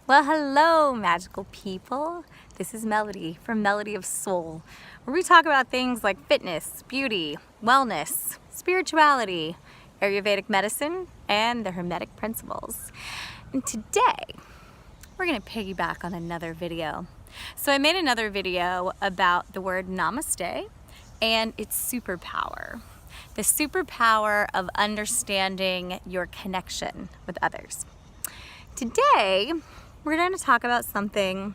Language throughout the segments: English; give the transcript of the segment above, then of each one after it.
Well, hello, magical people. This is Melody from Melody of Soul, where we talk about things like fitness, beauty, wellness, spirituality, Ayurvedic medicine, and the Hermetic principles. And today, we're going to piggyback on another video. So I made another video about the word namaste and its superpower. The superpower of understanding your connection with others. Today, we're going to talk about something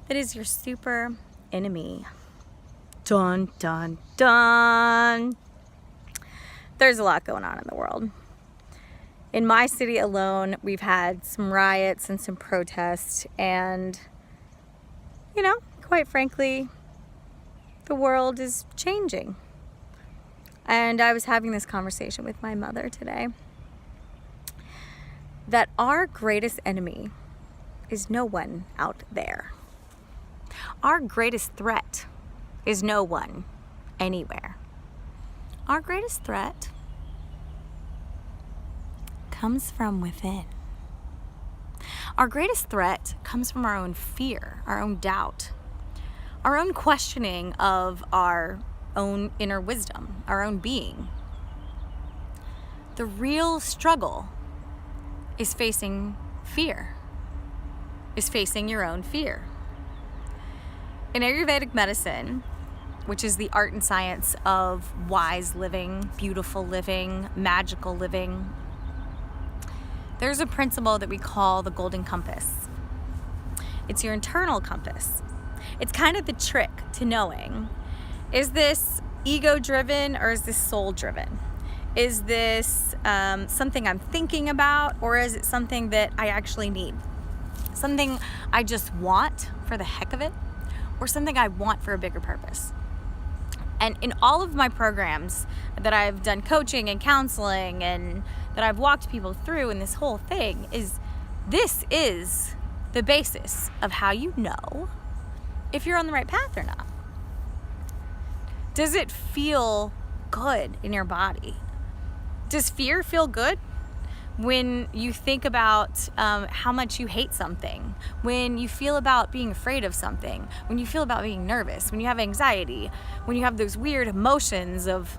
that is your super enemy. Dun, dun, dun. There's a lot going on in the world. In my city alone, we've had some riots and some protests, and, quite frankly, the world is changing. And I was having this conversation with my mother today, that our greatest enemy is no one out there. Our greatest threat is no one anywhere. Our greatest threat comes from within. Our greatest threat comes from our own fear, our own doubt, our own questioning of our own inner wisdom, our own being. The real struggle is facing fear, is facing your own fear. In Ayurvedic medicine, which is the art and science of wise living, beautiful living, magical living, there's a principle that we call the golden compass. It's your internal compass. It's kind of the trick to knowing, is this ego-driven or is this soul-driven? Is this something I'm thinking about, or is it something that I actually need? Something I just want for the heck of it, or something I want for a bigger purpose? And in all of my programs that I've done coaching and counseling and that I've walked people through in this whole thing, this is the basis of how you know if you're on the right path or not. Does it feel good in your body? Does fear feel good when you think about how much you hate something, when you feel about being afraid of something, when you feel about being nervous, when you have anxiety, when you have those weird emotions of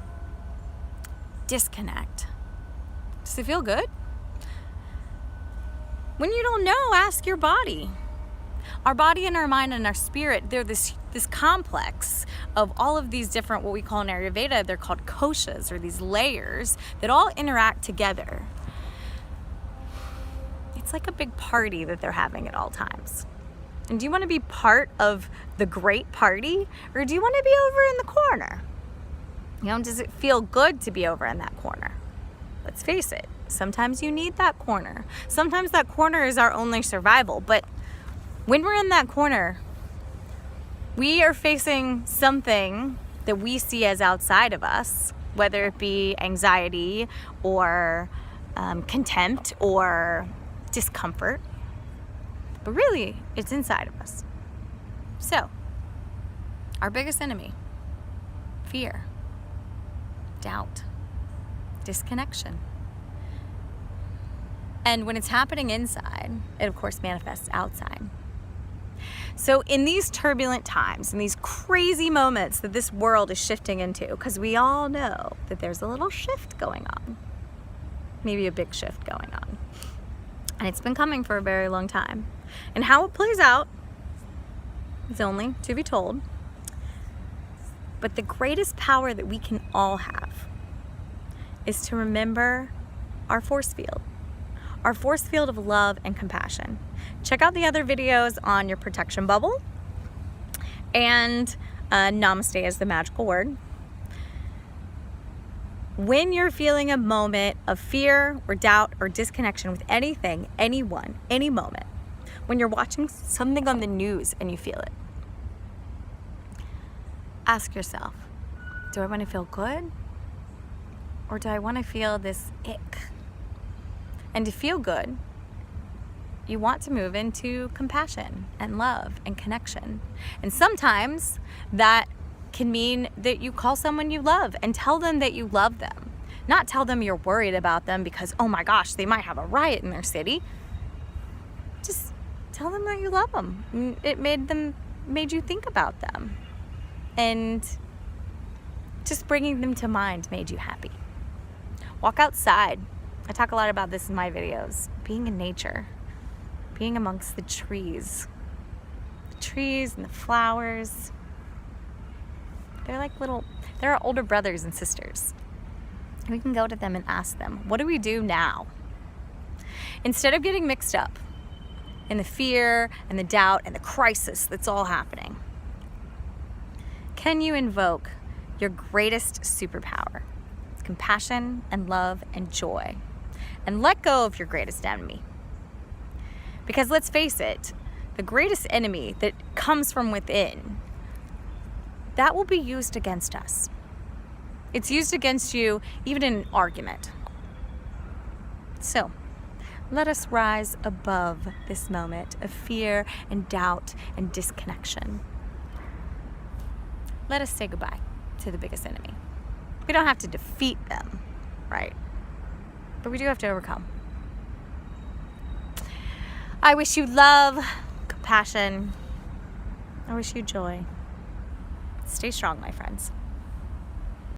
disconnect? Does it feel good? When you don't know, ask your body. Our body and our mind and our spirit, they're this complex of all of these different, what we call in Ayurveda, they're called koshas, or these layers that all interact together. It's like a big party that they're having at all times. And do you want to be part of the great party, or do you want to be over in the corner? Does it feel good to be over in that corner? Let's face it, sometimes you need that corner. Sometimes that corner is our only survival, but when we're in that corner, we are facing something that we see as outside of us, whether it be anxiety or contempt or discomfort, but really it's inside of us. So, our biggest enemy: fear, doubt, disconnection. And when it's happening inside, it of course manifests outside. So in these turbulent times, in these crazy moments that this world is shifting into, because we all know that there's a little shift going on, maybe a big shift going on, and it's been coming for a very long time. And how it plays out is only to be told. But the greatest power that we can all have is to remember our force field of love and compassion. Check out the other videos on your protection bubble and namaste as the magical word. When you're feeling a moment of fear or doubt or disconnection with anything, anyone, any moment, when you're watching something on the news and you feel it, ask yourself, do I want to feel good, or do I want to feel this ick? And to feel good, you want to move into compassion and love and connection. And sometimes that can mean that you call someone you love and tell them that you love them. Not tell them you're worried about them because, oh my gosh, they might have a riot in their city. just tell them that you love them. It made you think about them. And just bringing them to mind made you happy. Walk outside. I talk a lot about this in my videos. Being in nature. Being amongst the trees. The trees and the flowers. They're our older brothers and sisters. We can go to them and ask them, what do we do now? Instead of getting mixed up in the fear and the doubt and the crisis that's all happening, can you invoke your greatest superpower? It's compassion and love and joy. And let go of your greatest enemy. Because let's face it, the greatest enemy that comes from within, that will be used against us. It's used against you even in an argument. So, let us rise above this moment of fear and doubt and disconnection. Let us say goodbye to the biggest enemy. We don't have to defeat them, right? But we do have to overcome. I wish you love, compassion. I wish you joy. Stay strong, my friends.